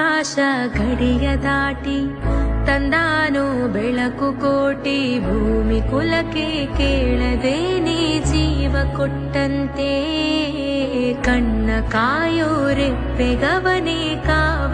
ಆಕಾಶ ಗಡಿಯ ದಾಟಿ ತಂದಾನು ಬೆಳಕು ಕೋಟಿ ಭೂಮಿ ಕುಲಕ್ಕೆ ಕೇಳದೆ ನೀ ಜೀವ ಕೊಟ್ಟಂತೆ ಕಣ್ಣ ಕಾಯೋ ರೆಪ್ಪೆಗವನೇ ಕಾವ